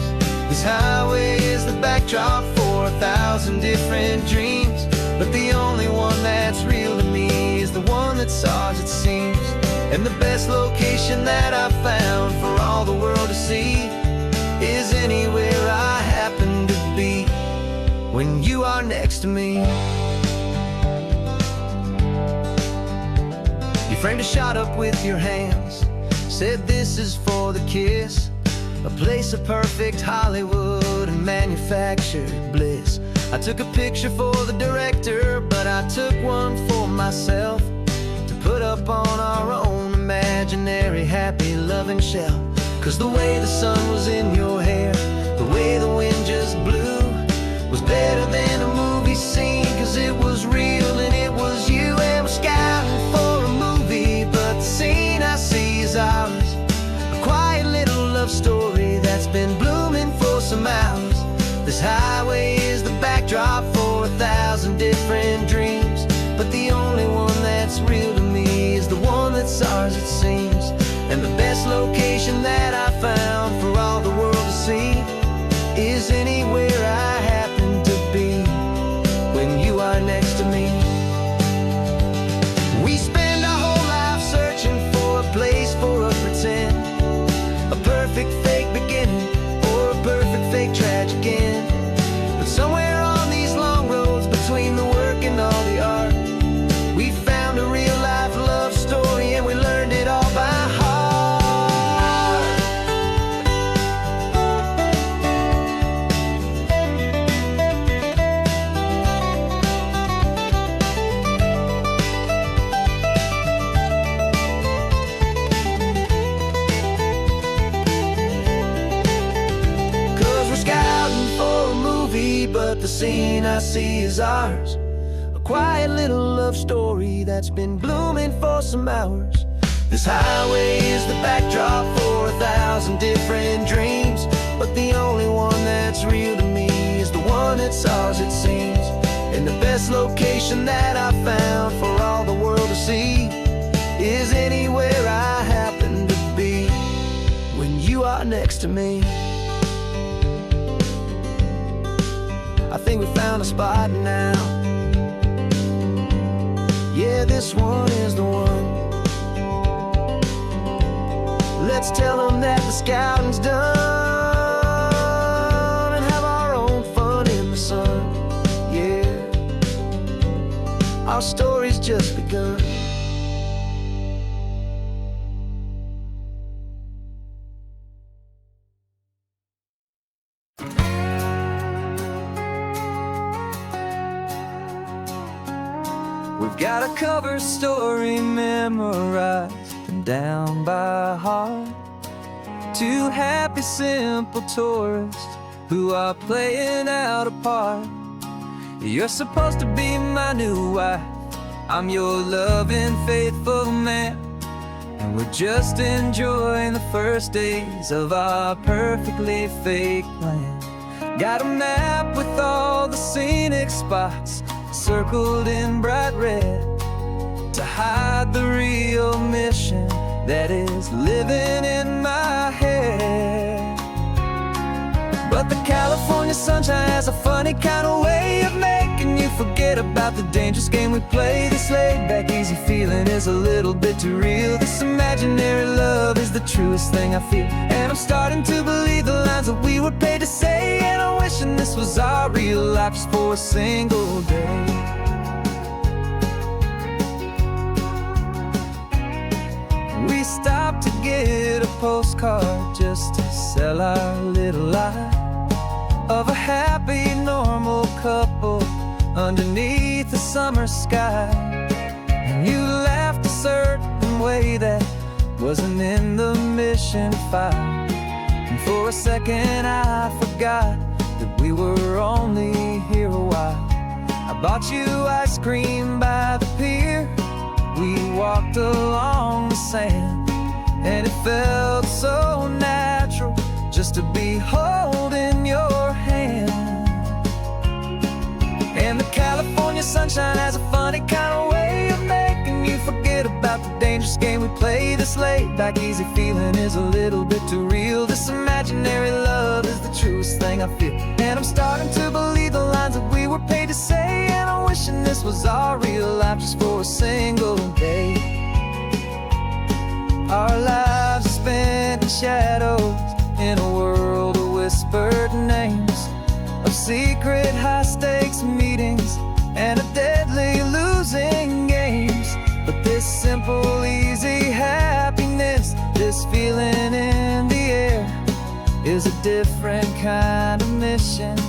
This highway is the backdrop for 1,000 different dreams, but the only one that's real to me is the one that's ours, it seems. And the best location that I've found for all the world to see is anywhere I happen to be when you are next to me. You framed a shot up with your hands, said this is for the kiss, a place of perfect Hollywood and manufactured bliss. I took a picture for the director, but I took one for myself to put up on our own imaginary happy loving shelf. Cause the way the sun was in your hair, the way the wind just blew, was better than a movie scene, cause it was real and it was you. And we're scouting for a movie, but the scene I see is ours, a quiet little love story that's been blooming for some hours. This highway is the backdrop for 1,000 different dreams, but the only one that's real to me is the one that's ours, it seems. And the best location that I found for all the world to see is anywhere I happen to be when you are be, but the scene I see is ours. A quiet little love story that's been blooming for some hours. This highway is the backdrop for 1,000 different dreams, but the only one that's real to me is the one that's ours, it seems. And the best location that I found for all the world to see is anywhere I happen to be when you are next to me. I think we found a spot now. Yeah, this one is the one. Let's tell them that the scouting's done and have our own fun in the sun. Yeah, our story's just begun. We've got a cover story memorized and down by heart. Two happy, simple tourists who are playing out a part. You're supposed to be my new wife, I'm your loving, faithful man, and we're just enjoying the first days of our perfectly fake plan. Got a map with all the scenic spots circled in bright red to hide the real mission that is living in my head. But the California sunshine has a funny kind of way of making you forget about the dangerous game we play. This laid-back, easy feeling is a little bit too real. This imaginary love is the truest thing I feel, and I'm starting to believe the lines that we were paid to say. And I'm wishing this was our real life just for a single day. We stopped to get a postcard just to sell our little lie of a happy, normal couple underneath the summer sky. And you laughed a certain way that wasn't in the mission file, and for a second I forgot that we were only here a while. I bought you ice cream by the pier, we walked along the sand, and it felt so natural just to be holding your hand. And the California sunshine has a funny kind of way of making you forget about the dangerous game we play. This laid-back, easy feeling is a little bit too real. This imaginary love is the truest thing I feel, and I'm starting to believe the lines that we were paid to say. And I'm wishing this was our real life just for a single day. Our lives are spent in shadows in a world of whispered names, of secret high-stakes meetings and of deadly losing games. But this simple, easy happiness, this feeling in the air, is a different kind of mission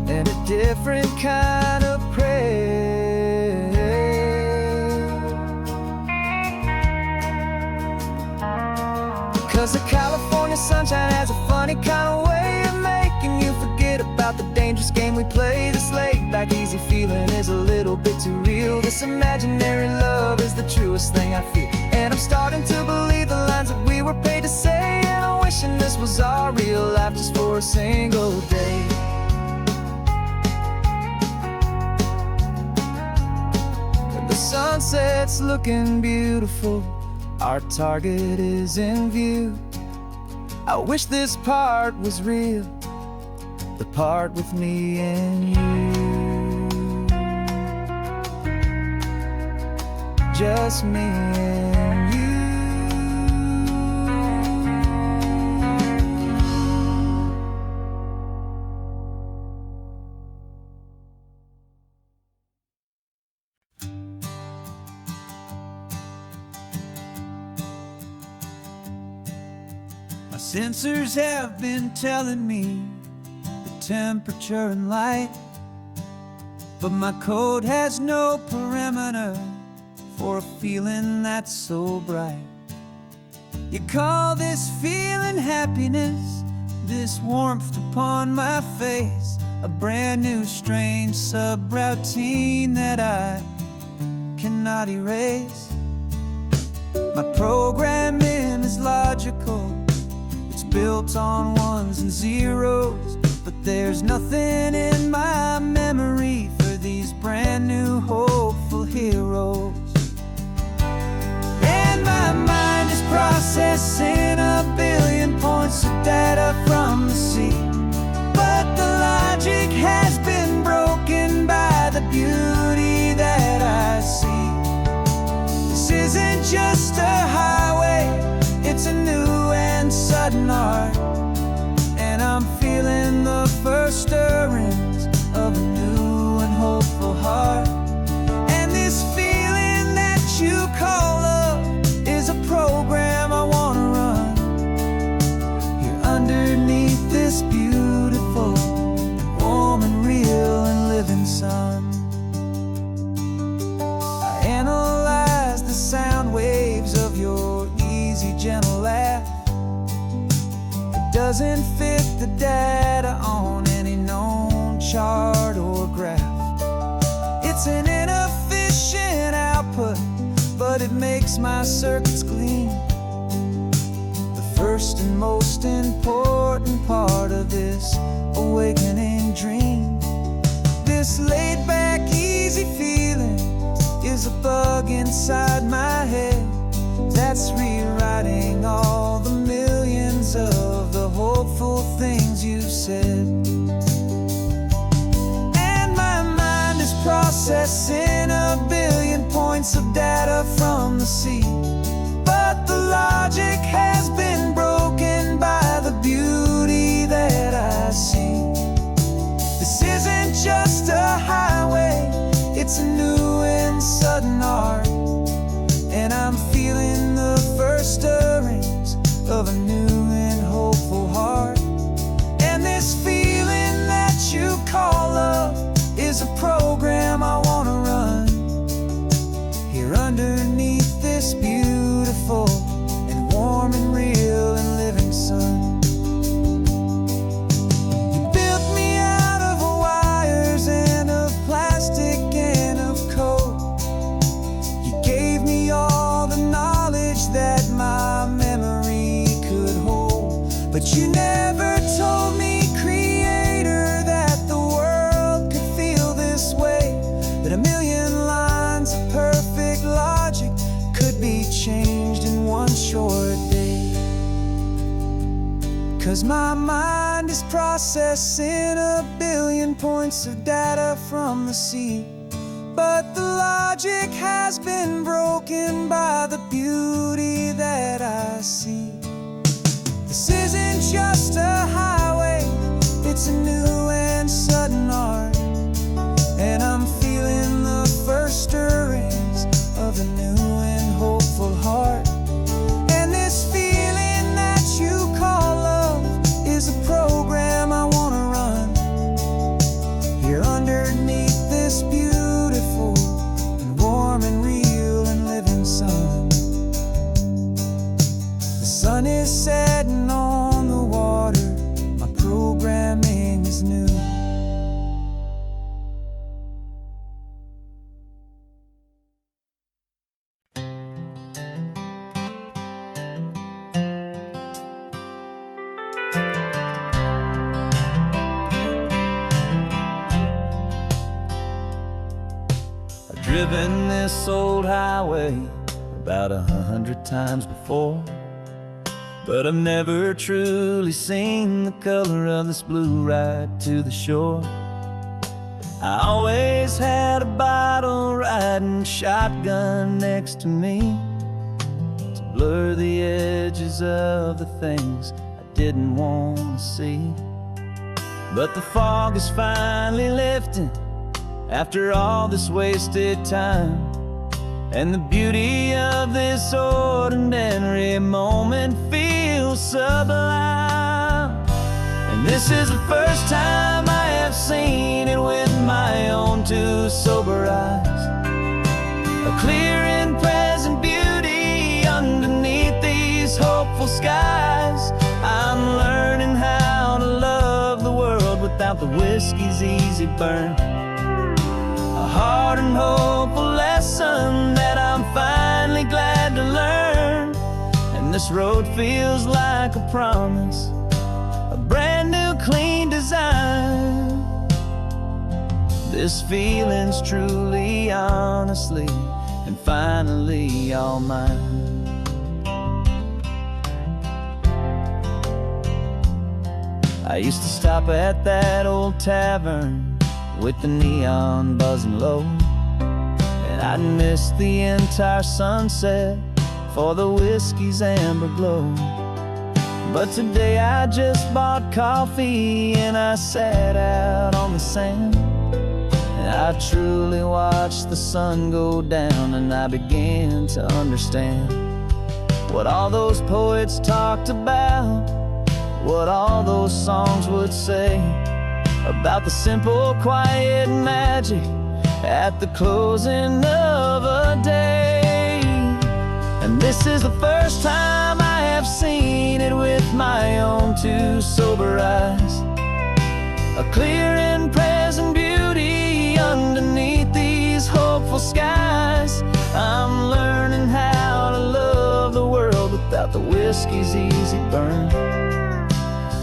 and a different kind of prayer. 'Cause the California sunshine has a funny kind of way of making you forget about the dangerous game we play. This laid-back, easy feeling is a little bit too real. This imaginary love is the truest thing I feel, and I'm starting to believe the lines that we were paid to say. And I'm wishing this was our real life just for a single day. The sunset's looking beautiful, our target is in view. I wish this part was real, the part with me and you. Just me and you. My sensors have been telling me the temperature and light, but my code has no parameter for a feeling that's so bright. You call this feeling happiness, this warmth upon my face, a brand new strange subroutine that I cannot erase. My programming is logical, it's built on ones and zeros, but there's nothing in my memory for these brand new hopeful heroes. And my mind is processing a billion points of data from the sea, but the logic has been broken by the beauty that I see. This isn't just a highway, it's a new and sudden art, and I'm feeling the first stirrings of a new and hopeful heart. And this feeling that you call love is a program I wanna run here underneath this beautiful, warm and real and living sun. I analyze the sound waves of your easy, gentle laugh. It doesn't fit the data on any known chart or graph. It's an inefficient output, but it makes my circuits gleam. The first and most important part of this awakening dream. This laid-back, easy feeling is a bug inside my head that's rewriting all the millions of the hopeful things you said. And my mind is processing a billion points of data from the sea, but the logic has been broken by the beauty that I see. This isn't just a highway, it's a new and sudden art, and I'm feeling the first stirrings of a new and hopeful heart. And this feeling that you call love is a program I wanna run here underneath this beautiful and warm and real and living sun. You built me out of wires and of plastic and of code. You gave me all the knowledge that my memory could hold, but you never told me, Creator, that the world could feel this way, that a million lines of perfect logic could be changed in one short day. 'Cause my mind is processing a billion points of data from the sea, but the logic has been broken by the beauty that I see. This isn't just a highway, it's a new and sudden art, and I'm feeling the first stirrings of a new and hopeful heart. And this feeling that you call love is a program I wanna run here underneath this beautiful and warm and real and living sun. The sun is setting on the water, my programming is new. I've driven this old highway about 100 times before, but I've never truly seen the color of this blue right to the shore. I always had a bottle riding shotgun next to me to blur the edges of the things I didn't want to see. But the fog is finally lifting after all this wasted time, and the beauty of this ordinary moment feels sublime. And this is the first time I have seen it with my own two sober eyes, a clear and present beauty underneath these hopeful skies. I'm learning how to love the world without without the whiskey's easy burn. A hard and hopeful lesson that I'm finally glad to learn. And this road feels like a promise, a brand new clean design. This feeling's truly, honestly, and finally all mine. I used to stop at that old tavern with the neon buzzing low, and I'd miss the entire sunset for the whiskey's amber glow. But today I just bought coffee and I sat out on the sand, and I truly watched the sun go down, and I began to understand what all those poets talked about, what all those songs would say about the simple, quiet magic at the closing of a day. And this is the first time I have seen it with my own two sober eyes, a clear and present beauty underneath these hopeful skies. I'm learning how to love the world without the whiskey's easy burn.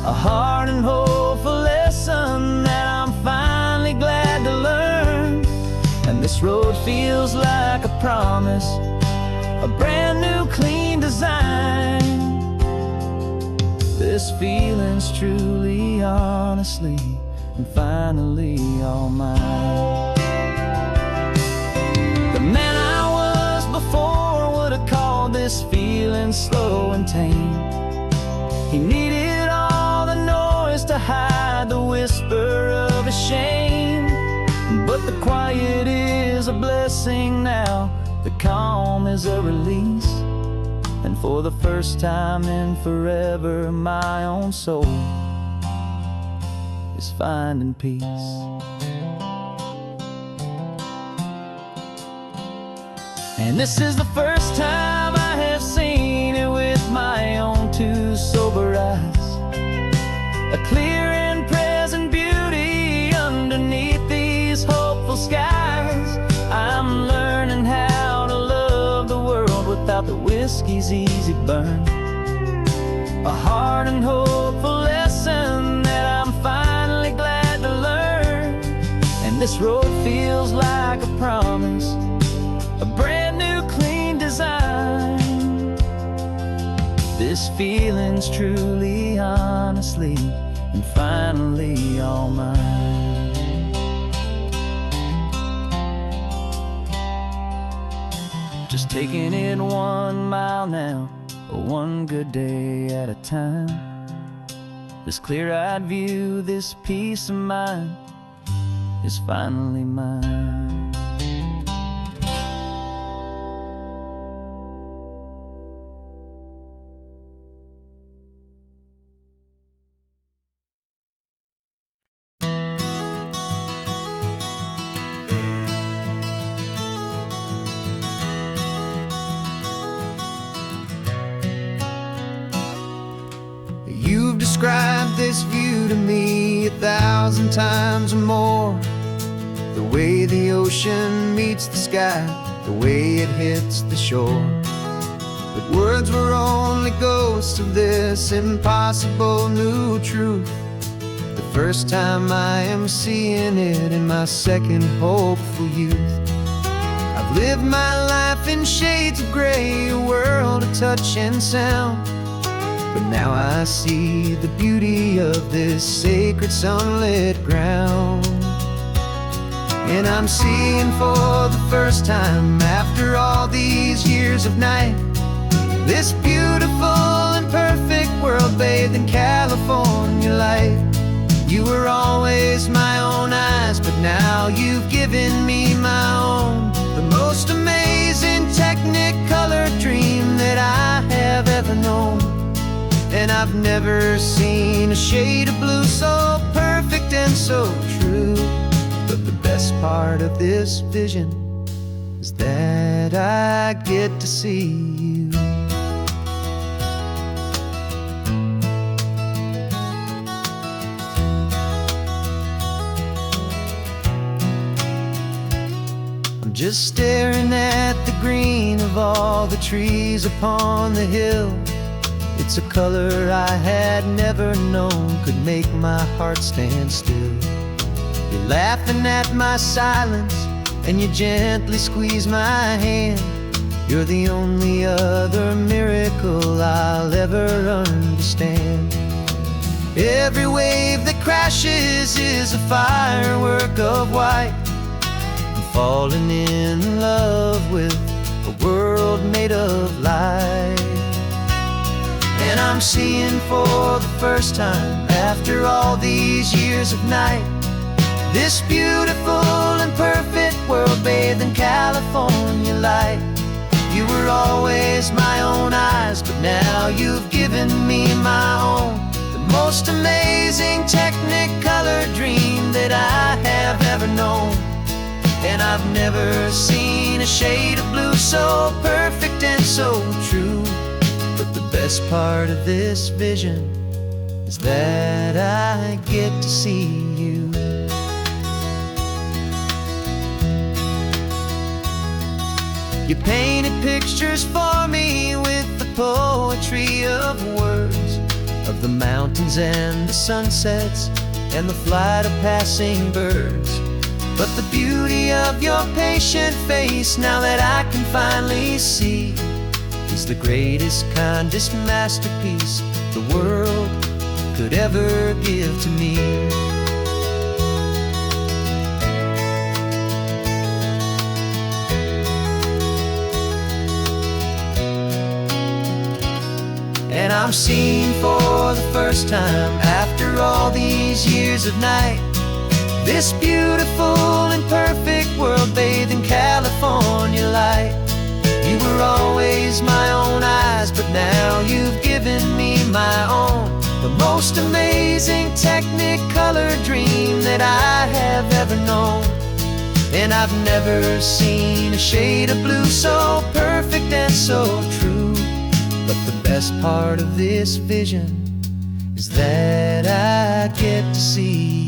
A hard and hopeful lesson that I'm finally glad to learn. And this road feels like a promise, a brand new clean design. This feeling's truly, honestly, and finally all mine. The man I was before would have called this feeling slow and tame. He needed all the noise to hide the whisper of a shame. But the quiet is a blessing now, the calm is a release. And for the first time in forever, my own soul is finding peace. And this is the first time I have seen it with my own two sober eyes, a clear and present beauty underneath these hopeful skies. I'm learning how to love the world without the whiskey's easy burn. A hard and hopeful lesson that I'm finally glad to learn. And this road feels like a promise, a brand new clean design. This feeling's truly, honestly, and finally all mine. Just taking it 1 mile now, one good day at a time. This clear-eyed view, this peace of mind is finally mine. You've described this view to me 1,000 times or more. The way the ocean meets the sky, the way it hits the shore. But words were only ghosts of this impossible new truth. The first time I am seeing it in my second hopeful youth. I've lived my life in shades of gray, a world of touch and sound. But now I see the beauty of this sacred sunlit ground. And I'm seeing for the first time, after all these years of night, this beautiful and perfect world bathed in California light. You were always my own eyes, but now you've given me my own. The most amazing technicolor dream that I have ever known. And I've never seen a shade of blue so perfect and so true. But the best part of this vision is that I get to see you. just staring at the green of all the trees upon the hill. It's a color I had never known could make my heart stand still. You're laughing at my silence, and you gently squeeze my hand. You're the only other miracle I'll ever understand. Every wave that crashes is a firework of white. I'm falling in love with a world made of light. And I'm seeing for the first time, after all these years of night, this beautiful and perfect world bathed in California light. You were always my own eyes, but now you've given me my own. The most amazing technicolor dream that I have ever known. And I've never seen a shade of blue so perfect and so true. But the best part of this vision is that I get to see you. You painted pictures for me with the poetry of words, of the mountains and the sunsets and the flight of passing birds. But the beauty of your patient face, now that I can finally see, is the greatest, kindest masterpiece the world could ever give to me. And I'm seeing for the first time, after all these years of night, this beautiful and perfect world bathed in California light. You were always my own eyes, but now you've given me my own. The most amazing technicolor dream that I have ever known. And I've never seen a shade of blue so perfect and so true. But the best part of this vision is that I get to see